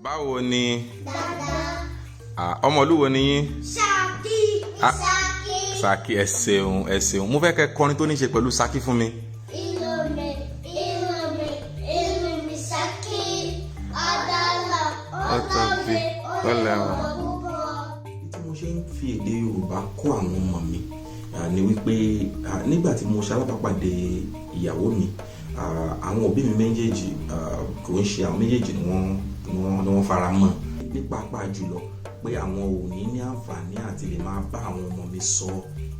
Báwo ni? Dada. Ọmọlúwo ni yín? Ṣakí. Ṣakí, ẹ ṣeun. Mo fẹ́ kẹ́ kọrin tó ní ṣe pẹ̀lú Ṣakí fún mi. Ìlú mi Ṣakí. Adala, ọlọ́bẹ, ọlọ́bọ. Tí mo ṣe ń fi èdè Yorùbá kọ́ àwọn ọmọ mi ni wípé nígbà tí mo ṣalábàpàdé ìyàwó mi, àwọn òbí mi méjèèjì kò ń ṣe àwọn méjèèjì ni wọ́n fara mọ́ ní pàápàá jùlọ pé àwọn ò ní àǹfààní àti lè máa bá àwọn ọmọ mi sọ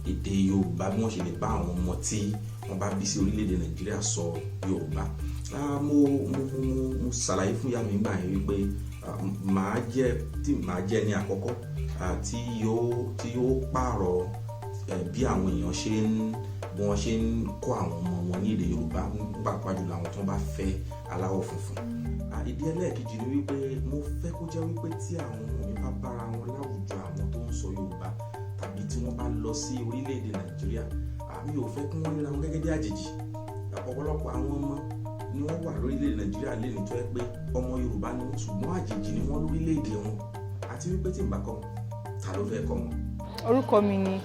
èdè Yorùbá bí wọ́n ṣe lè bá àwọn ọmọ tí wọ́n bá bí sí orílẹ̀-èdè Nàìjíríà sọ Yorùbá. Mo ṣàlàyé fún ìyá mi nígbà yẹn wípé màá jẹ́ ní àkọ́kọ́ tí yóò pààrọ̀ bí àwọn èèyàn bí wọ́n ṣe ń kọ́ àwọn ọmọ wọn ní èdè Yorùbá pàápàá jùlọ àwọn tó bá fẹ́ aláwọ̀ funfun. Ìdí ẹlẹ́ẹ̀kejì ni wípé mo fẹ́ kó jẹ́ wípé tí àwọn ọmọ mi bá bára wọn láwùjọ àwọn tó ń sọ Yorùbá tàbí tí wọ́n bá lọ sí orílẹ̀-èdè Nàìjíríà, mi ò fẹ́ kí wọ́n ríra wọn gẹ́gẹ́ bí àjèjì. Ọ̀pọ̀lọpọ̀ àwọn ọmọ ni wọ́n wà lórílẹ̀-èdè Nàìjíríà lẹ́nu tó yẹ pé ọmọ Yorùbá ni wọ́n ṣùgbọ́n àjèjì ni wọ́n lórílẹ̀-èdè wọn, àti wípé tí n bá kọ́ wọn, ta ló fẹ́ kọ́ wọn? Orúkọ mi ni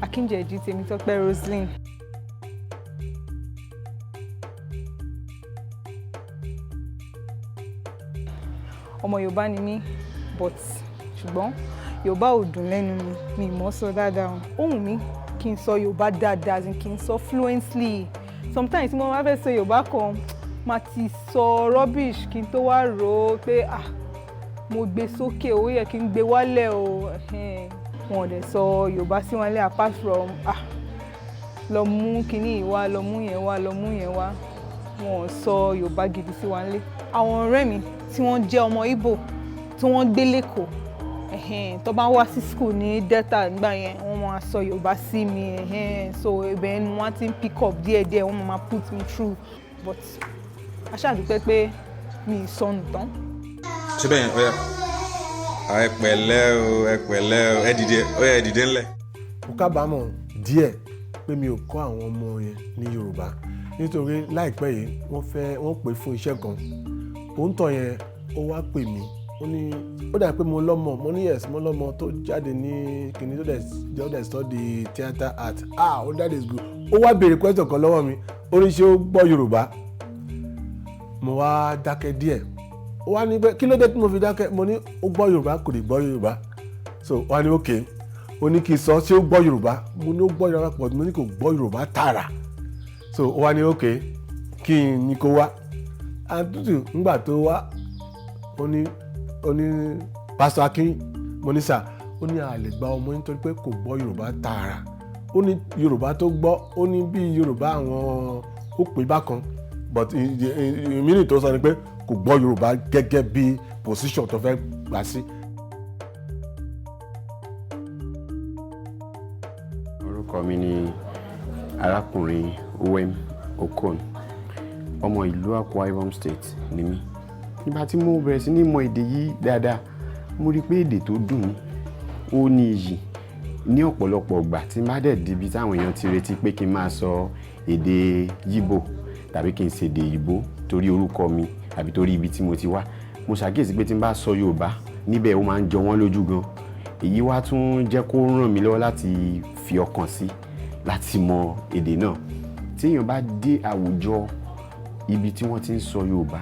Akínjẹ̀dí Tèmítọ́pẹ́ Roselyn. Ọmọ Yorùbá ni mí, but ṣùgbọ́n Yorùbá ò dùn lẹ́nu mi mọ̀ sọ dáadáa. Ó wù mí kí n sọ Yorùbá dáadáa, kí n sọ fluently. Sometimes tí mo máa fẹ́ sọ Yorùbá kan, máa ti sọ rubbish kí n tó wá rò ó pé mo gbé sókè, ó yẹ kí n gbé wálẹ̀ o. Wọn ò dẹ̀ sọ Yorùbá sí wọn lé apart from lọ mú kinní ìwá, lọ mú yẹn wá, lọ mú yẹn wá. Wọn ò sọ Yorùbá gidi sí wọn lé. Àwọn ọ̀rẹ́ mi tí wọ́n jẹ́ ọmọ Ìgbò tí wọ́n gbé l'Ékòó, tó bá wá sí school ní Delta nígbà yẹn, wọ́n máa sọ Yorùbá sí mi. So ibẹ̀ ni wọ́n ti ń pick up díẹ̀díẹ̀, wọ́n máa put me through, but a ṣàdúpẹ́ pé mi ì sọnù tán. Ṣé bẹ́ẹ̀ yẹn? Ẹ pẹ̀lẹ́ o, ẹ dìde ńlẹ̀. Mo kábàámọ̀ díẹ̀ pé mi ò kọ́ àwọn ọmọ yẹn ní Yorùbá nítorí láìpẹ́ yìí wọ́n pè fún iṣẹ́ kan. Òǹtọ̀ yẹn ó wá pè mí, ó ní ó dà pé mo lọ́mọ, mo ní yes, mo lọ́mọ tó jáde ní kìnní tó dẹ̀ study theatre art. Oh, that is good. Ó wá béèrè question kan lọ́wọ́ mi, ó ní ṣé ó gbọ́ Yorùbá? Mo wá dákẹ́ díẹ̀. Ó wá ní pé kí ló dé tí mo fi dákẹ́? Mo ní ó gbọ́ Yorùbá, kò lè gbọ́ Yorùbá. So ó wá ní okay, ó ní kí n sọ ṣé ó gbọ́ Yorùbá? Mo ní ó gbọ́ Yorùbá pọ̀, mo ní kò gbọ́ Yorùbá tààrà. So ó wá ní okay, kí n ní kó wá. Àtúntò ńgbà tó wá, ó ní Pastor Akin, mo ní sà, ó ní a lè gba ọmọ nítorí pé kò gbọ́ Yorùbá tààrà. Ó ní Yorùbá tó gbọ́, ó ní bí Yorùbá àwọn ó pè bákan, but ìmíràn tó sọ ni pé kò gbọ́ Yorùbá gẹ́gẹ́ bí position tó fẹ́ gbà sí. Orúkọ mi ni arákùnrin Owem Okon, ọmọ ìlú Akwa Ibom State ni mí. Nígbà tí mo bẹ̀rẹ̀ sí ní mọ èdè yìí dáadáa, mo rí pé èdè tó dùn ó ní iyì. Ní ọ̀pọ̀lọpọ̀ ìgbà tí n bá dẹ̀ débi táwọn èèyàn ti retí pé kí n máa sọ èdè Yíbò tàbí kí n ṣe èdè Ìgbò torí orúkọ mi àbí torí ibi tí mo ti wá, mo ṣàkíyèsí pé tí n bá sọ Yorùbá níbẹ̀ ó máa ń jọ wọ́n lójú gan. Èyí wá tún jẹ́ kó ràn mí lọ́wọ́ láti fi ọkàn sí láti mọ èdè náà. Tí èèyàn bá dé àwùjọ ibi tí wọ́n ti ń sọ Yorùbá,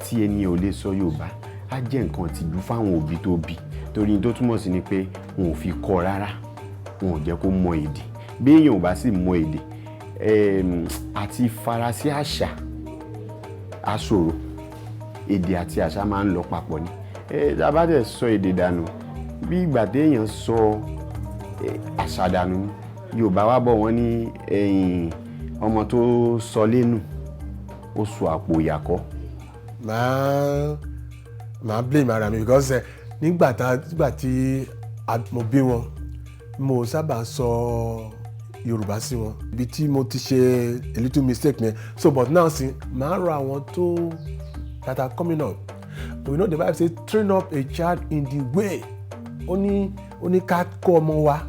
tí ẹni ò lè sọ Yorùbá, á jẹ́ nǹkan tìjú fáwọn òbí tó bí, torí tó túmọ̀ sí ni pé wọn ò fi kọ́ rárá, wọn ò jẹ́ kó mọ èdè. Bí èèyàn ò bá sì mọ èdè, àti farasí àṣà aṣòro. Èdè àti àṣà máa ń lọ papọ̀ ni. Tá bá dẹ̀ sọ èdè dànù, bí ìgbà téèyàn sọ àṣà dànù. Yorùbá wá bọ̀ wọ́n ní ọmọ tó sọ lẹ́nu ó sọ àpò ìyàkọ́. Màá blame ara mi because nígbà tí mo bí wọn, mo sábà sọ Yorùbá sí wọn. Ibi tí mo ti ṣe a little mistake ni. So but now see, màá rọ àwọn tó that are coming up. We know the Bible say train up a child in the way. Ó ní ká kọ́ ọmọ wa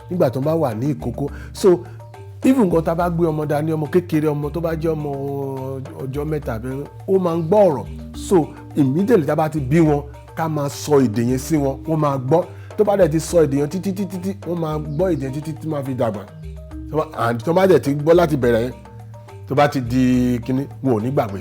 nígbà tó bá wà ní ìkókó. So even nǹkan tá a bá gbé ọmọ dání, ọmọ kékeré, ọmọ tó bá jẹ́ ọmọ ọjọ́ mẹ́ta, ó máa ń gbọ́ ọ̀rọ̀. So immediately tá a bá ti bí wọn, ká máa sọ èdè yẹn sí wọn wọ́n máa gbọ́ tó bá dẹ̀ ti sọ èdè yẹn títí wọ́n máa gbọ́ èdè yẹn títí máa fi dàgbà tó bá dẹ̀ ti gbọ́ láti bẹ̀rẹ̀ yẹn tó bá ti di kíní wọn ò ní gbàgbé.